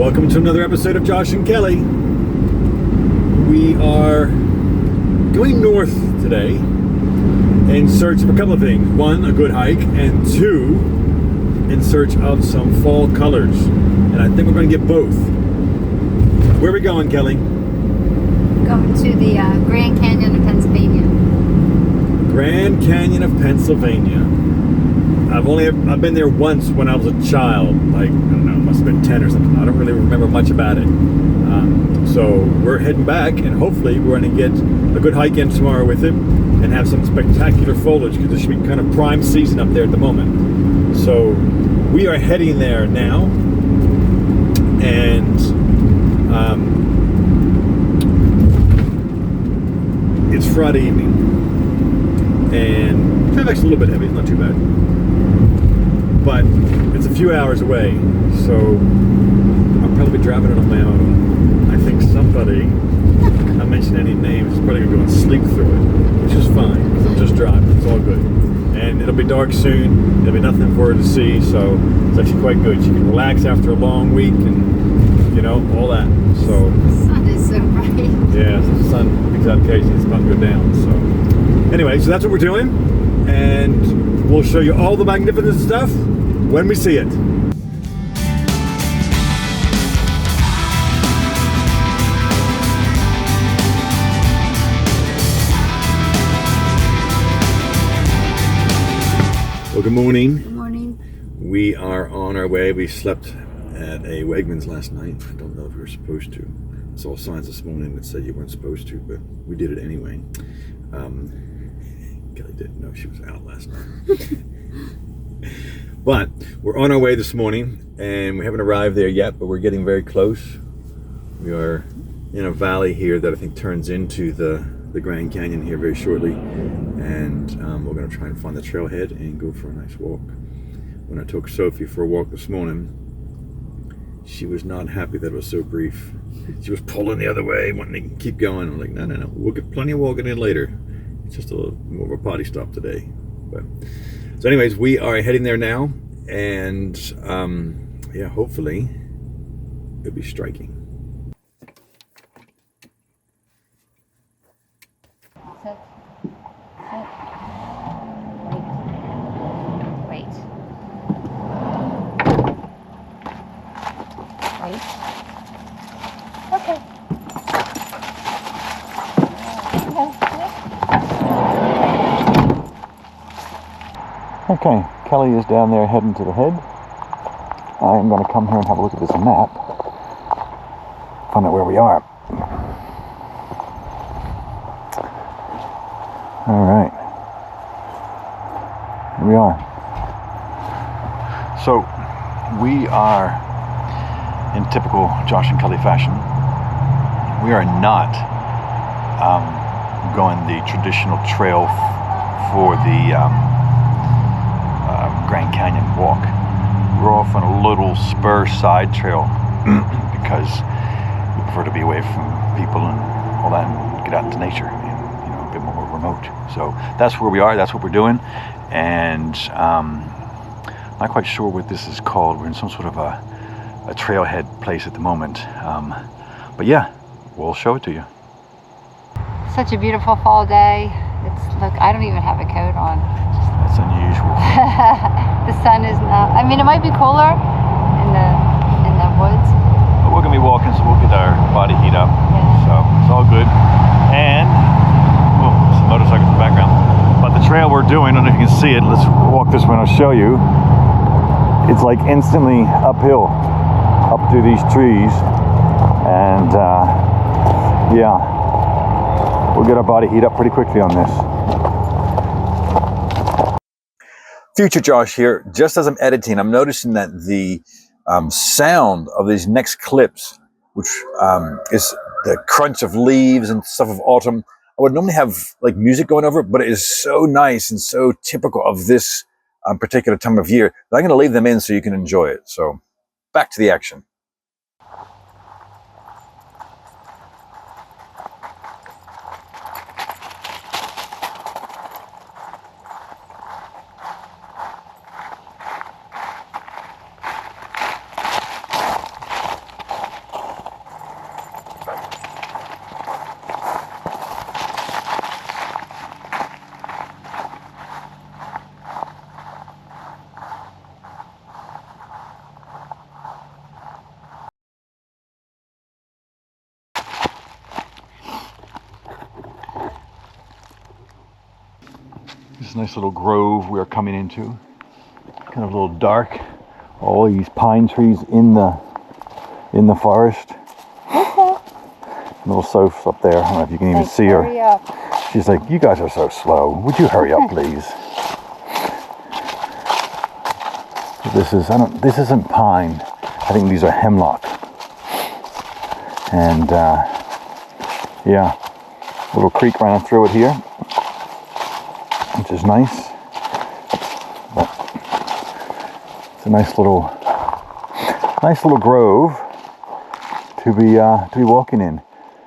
Welcome to another episode of Josh and Kelly. We are going north today in search of a couple of things. One, a good hike, and two, in search of some fall colors. And I think we're going to get both. Where are we going, Kelly? Going to the Grand Canyon of Pennsylvania. Grand Canyon of Pennsylvania. I've been there once when I was a child, like, I don't know, must have been 10 or something. I don't really remember much about it. So we're heading back, and hopefully we're going to get a good hike in tomorrow with it and have some spectacular foliage, because it should be kind of prime season up there at the moment. So we are heading there now, and it's Friday evening, and traffic's a little bit heavy, it's not too bad. But it's a few hours away, so I'll probably be driving it on my own. I think somebody, not mention any names, is probably going to go and sleep through it, which is fine, because I'm just driving, it's all good. And it'll be dark soon, there'll be nothing for her to see, so it's actually quite good. She can relax after a long week and, you know, all that. So The sun is so bright. yeah, so the sun peeks out occasionally, it's about to go down. So anyway, so that's what we're doing, and we'll show you all the magnificent stuff when we see it. Well, good morning. Good morning. We are on our way. We slept at a Wegmans last night. I don't know if we were supposed to. I saw signs this morning that said you weren't supposed to, but we did it anyway. Kelly didn't know she was out last night. But we're on our way this morning, and we haven't arrived there yet, but we're getting very close. We are in a valley here that I think turns into the Grand Canyon here very shortly, and we're going to try and find the trailhead and go for a nice walk. When I took Sophie for a walk this morning, she was not happy that it was so brief. She was pulling the other way, wanting to keep going. I'm like, no, we'll get plenty of walking in later. It's just a little more of a potty stop today. But so anyways, we are heading there now, and yeah, hopefully it'll be striking. Sit. Wait. Wait. Okay. Okay, Kelly is down there heading to the head. I am going to come here and have a look at this map, find out where we are. Alright, here we are. So, we are, in typical Josh and Kelly fashion, we are not going the traditional trail for the Grand Canyon walk. We're off on a little spur side trail because we prefer to be away from people and all that and get out into nature and, you know, a bit more remote. So that's where we are, that's what we're doing, and not quite sure what this is called. We're in some sort of a trailhead place at the moment, but yeah, we'll show it to you. Such a beautiful fall day. Look, I don't even have a coat on. That's unusual. The sun is not. I mean, it might be cooler in the woods. But we're gonna be walking, so we'll get our body heat up. Yeah. So it's all good. And some motorcycles in the background. But the trail we're doing, I don't know if you can see it. Let's walk this way and I'll show you. It's like instantly uphill, up through these trees, and yeah, we'll get our body heat up pretty quickly on this. Future Josh here. Just as I'm editing, I'm noticing that the sound of these next clips, which is the crunch of leaves and stuff of autumn, I would normally have like music going over it, but it is so nice and so typical of this particular time of year that I'm going to leave them in so you can enjoy it. So back to the action. This nice little grove we are coming into. Kind of a little dark. All these pine trees in the forest. Little Soph's up there. I don't know if you can even see her. Hurry up. She's like, you guys are so slow. Would you hurry up, please? This isn't pine. I think these are hemlock. And yeah, little creek running through it here, which is nice. But it's a nice little grove to be walking in.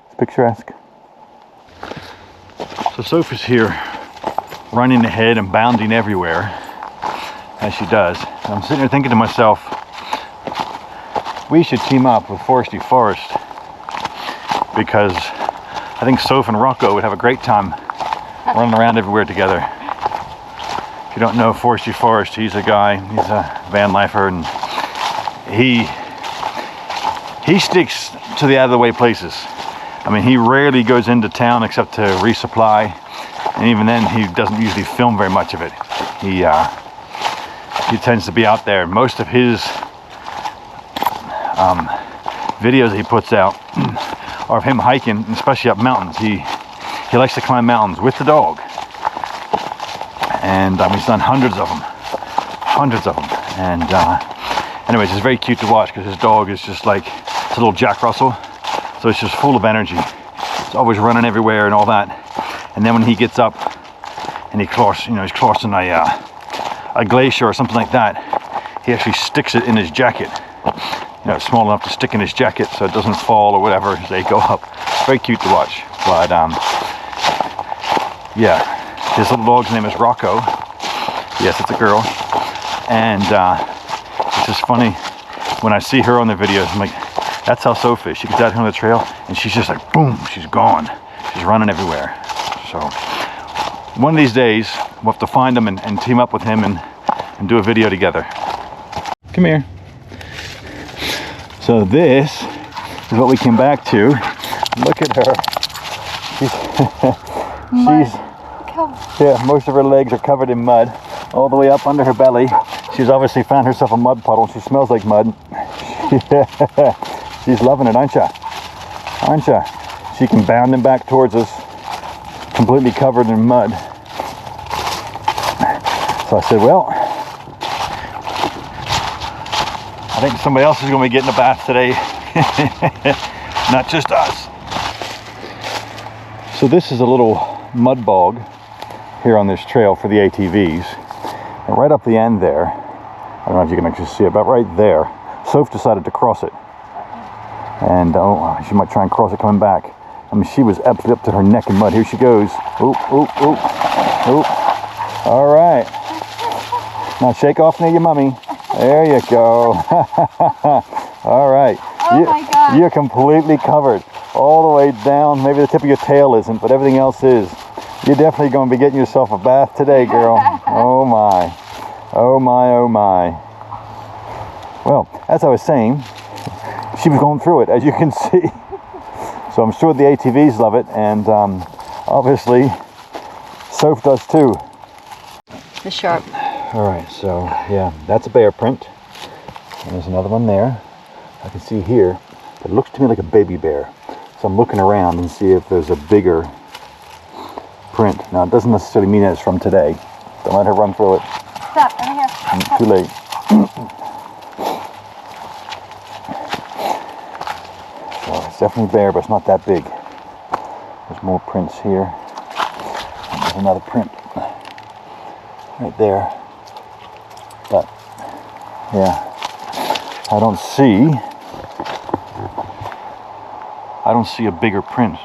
It's picturesque. So Sophie's here, running ahead and bounding everywhere, as she does. And I'm sitting here thinking to myself, we should team up with Foresty Forest, because I think Soph and Rocco would have a great time running around everywhere together. If you don't know Foresty Forest, he's a guy, he's a Vanlifer, and he sticks to the out of the way places. I mean, he rarely goes into town except to resupply, and even then he doesn't usually film very much of it. He tends to be out there. Most of his videos he puts out are of him hiking, especially up mountains. He likes to climb mountains with the dog, and he's done hundreds of them. And anyways, it's very cute to watch because his dog is just like, it's a little Jack Russell, so it's just full of energy. It's always running everywhere and all that. And then when he gets up and he's crossing a glacier or something like that, he actually sticks it in his jacket. It's small enough to stick in his jacket so it doesn't fall or whatever as they go up. It's very cute to watch. But yeah, his little dog's name is Rocco. Yes, it's a girl. And it's just funny when I see her on the videos. I'm like, that's how Soph is. She gets out here on the trail and she's just like, boom, she's gone. She's running everywhere. So one of these days we'll have to find him and team up with him and do a video together. Come here. So this is what we came back to. Look at her. Yeah, most of her legs are covered in mud, all the way up under her belly. She's obviously found herself a mud puddle. She smells like mud. She's loving it, aren't ya? Aren't ya? She can bounding back towards us, completely covered in mud. So I said, well, I think somebody else is going to be getting a bath today, not just us. So this is a little mud bog here on this trail for the ATVs. And right up the end there, I don't know if you can actually see it, but right there, Soph decided to cross it. And she might try and cross it coming back. I mean, she was absolutely up to her neck in mud. Here she goes. Oop, oop, oop, oop. All right. Now shake off near your mummy. There you go. All right. Oh my God. You're completely covered all the way down. Maybe the tip of your tail isn't, but everything else is. You're definitely going to be getting yourself a bath today, girl. Oh my. Oh my, oh my. Well, as I was saying, she was going through it, as you can see. So I'm sure the ATVs love it, and obviously Soph does too. The sharp. All right, so yeah, that's a bear print. And there's another one there. I can see here. It looks to me like a baby bear. So I'm looking around and see if there's a bigger print. Now, it doesn't necessarily mean that it's from today. Don't let her run through it. Stop, over here. Too late. So it's definitely bear, but it's not that big. There's more prints here. And there's another print right there. But yeah, I don't see a bigger print.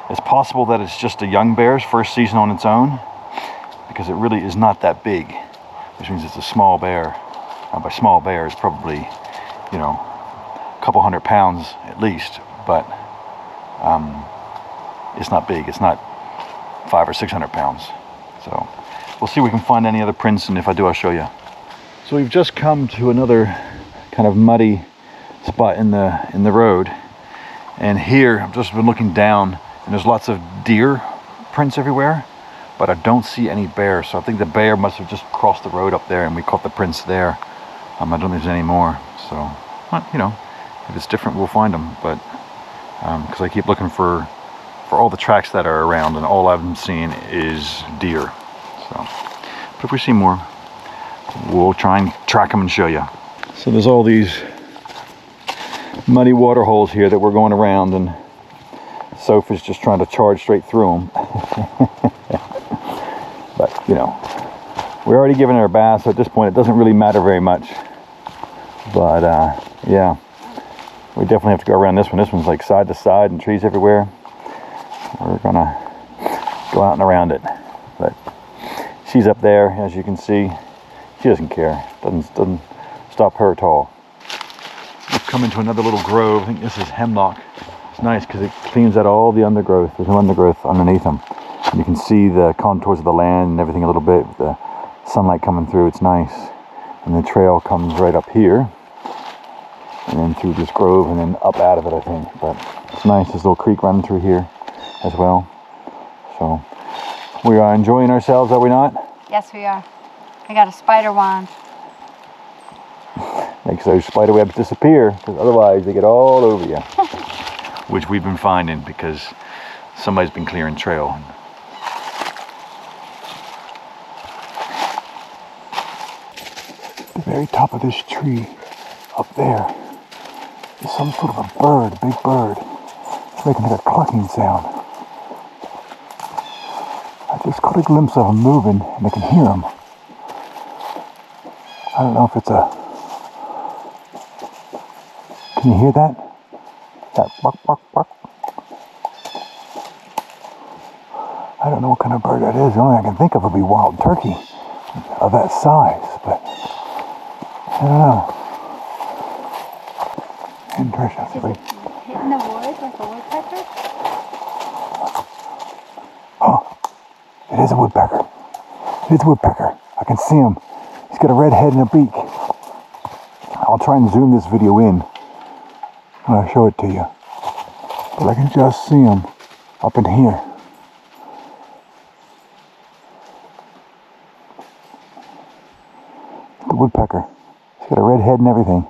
It's possible that it's just a young bear's first season on its own, because it really is not that big, which means it's a small bear. Now, by small bear, it's probably, a couple 100 pounds at least, but it's not big. It's not 500 or 600 pounds. So we'll see if we can find any other prints, and if I do, I'll show you. So we've just come to another kind of muddy spot in the road, and here I've just been looking down, and there's lots of deer prints everywhere, but I don't see any bears. So I think the bear must have just crossed the road up there and we caught the prints there. I don't think there's any more. So, but, you know, if it's different, we'll find them. But because I keep looking for all the tracks that are around, and all I've seen is deer. So, but if we see more, we'll try and track them and show you. So there's all these muddy water holes here that we're going around, and Sophie's just trying to charge straight through them. But, you know, we're already giving her a bath, so at this point it doesn't really matter very much. But, yeah, we definitely have to go around this one. This one's like side to side and trees everywhere. We're gonna go out and around it. But she's up there, as you can see. She doesn't care. Doesn't stop her at all. We've come into another little grove. I think this is hemlock. It's nice because it cleans out all the undergrowth. There's no undergrowth underneath them. And you can see the contours of the land and everything a little bit. The sunlight coming through, it's nice. And the trail comes right up here. And then through this grove and then up out of it, I think. But it's nice. There's a little creek running through here as well. So we are enjoying ourselves, are we not? Yes, we are. I got a spider wand. Makes those spider webs disappear, because otherwise they get all over you. Which we've been finding because somebody's been clearing trail. The very top of this tree up there is some sort of a bird, a big bird. It's making like a clucking sound. I just caught a glimpse of them moving, and I can hear them. I don't know if it's a... Can you hear that? That bark, bark, bark. I don't know what kind of bird that is. The only thing I can think of would be wild turkey of that size, but I don't know. Interesting. Is it hitting the wood like a woodpecker? Oh, it is a woodpecker. It is a woodpecker. I can see him. He's got a red head and a beak. I'll try and zoom this video in when I show it to you. But I can just see him up in here. The woodpecker. He's got a red head and everything.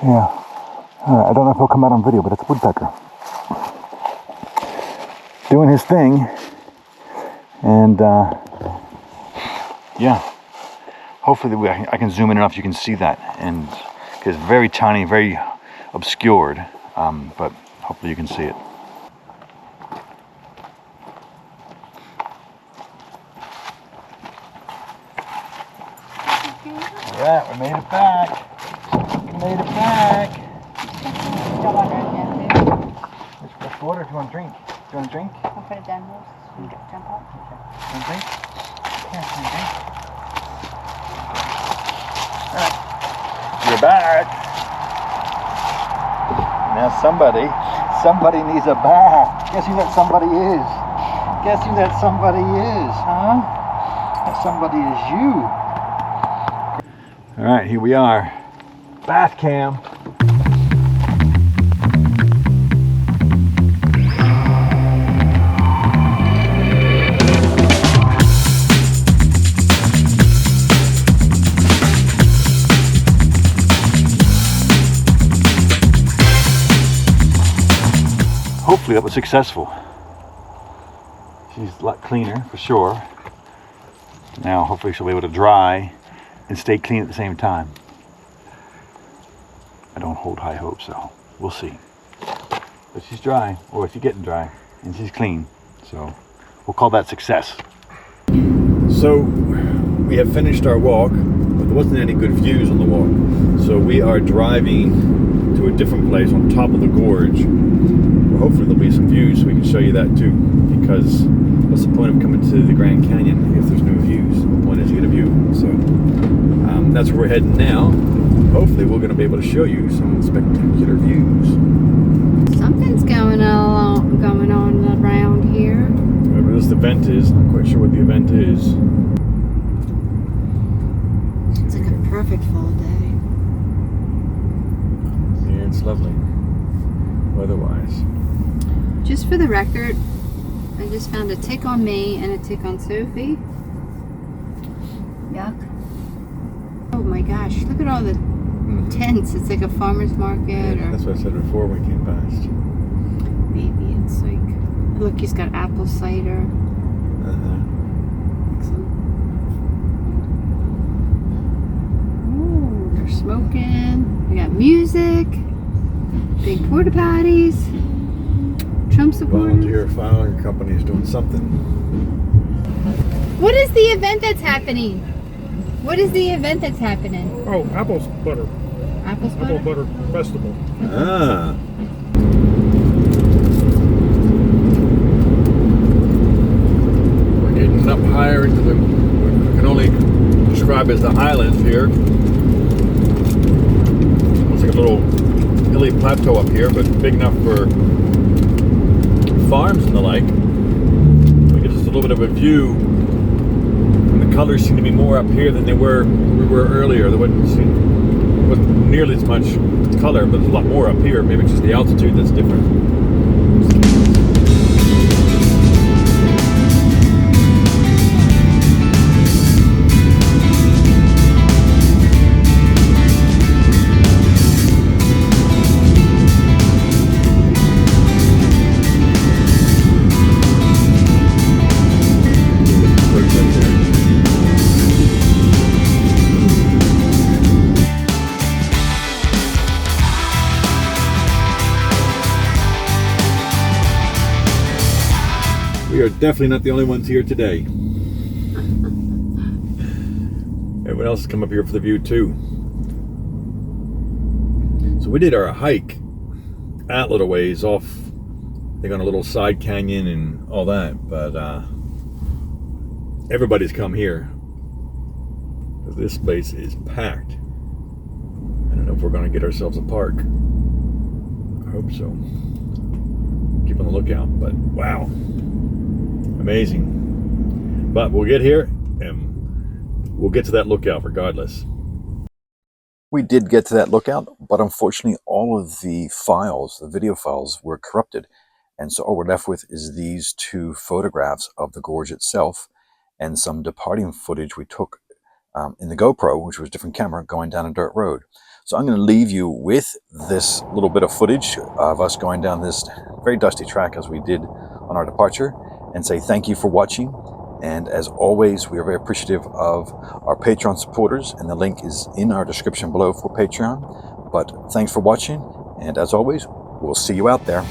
Yeah. I don't know if he'll come out on video, but it's a woodpecker. Doing his thing. And yeah. Hopefully I can zoom in enough you can see that. And it's very tiny, very obscured. But hopefully you can see it. Alright, we made it back. We made it back. Which water do you want to drink? Do you want to drink? I'll put it down here so you can jump up. Okay. Want to drink? Yeah, want to drink? Alright. You're back. Now somebody needs a bath. Guess who that somebody is? Guess who that somebody is, huh? That somebody is you. Alright, here we are. Bath cam. Hopefully that was successful. She's a lot cleaner for sure. Now hopefully she'll be able to dry and stay clean at the same time. I don't hold high hopes, so we'll see. But she's dry, or she's getting dry, and she's clean. So we'll call that success. So we have finished our walk, but there wasn't any good views on the walk. So we are driving to a different place on top of the gorge. Well, hopefully there'll be some views so we can show you that too. Because what's the point of coming to the Grand Canyon if there's no views? The point is to get a view. So that's where we're heading now. Hopefully we're going to be able to show you some spectacular views. Something's going on around here. Whatever this event is, I'm not quite sure what the event is. It's like a perfect fall day. lovely weather-wise. Just for the record, I just found a tick on me and a tick on Sophie. Yuck. Oh my gosh, look at all the tents. It's like a farmer's market. Yeah, that's what I said before we came past. Maybe it's like, look, he's got apple cider. Excellent. Ooh, they're smoking. We got music. Big porta potties. Trump supporters. Volunteer filing company is doing something. What is the event that's happening? What is the event that's happening? Oh, apple butter. Apple Apple butter festival. Ah. We're getting up higher into the, we can only describe as the highlands here. Looks like a little hilly plateau up here, but big enough for farms and the like. We get just a little bit of a view. And the colors seem to be more up here than we were earlier. There wasn't nearly as much color, but there's a lot more up here. Maybe it's just the altitude that's different. We are definitely not the only ones here today. Everyone else has come up here for the view too. So we did our hike that little ways off, I think on a little side canyon and all that, but everybody's come here. This place is packed. I don't know if we're going to get ourselves a park. I hope so. Keep on the lookout, but wow. Amazing. But we'll get here and we'll get to that lookout regardless. We did get to that lookout, but unfortunately all of the files, the video files, were corrupted. And so all we're left with is these two photographs of the gorge itself and some departing footage we took in the GoPro, which was a different camera, going down a dirt road. So I'm going to leave you with this little bit of footage of us going down this very dusty track as we did on our departure, and say thank you for watching. And as always, we are very appreciative of our Patreon supporters, and the link is in our description below for Patreon. But thanks for watching, and as always, we'll see you out there.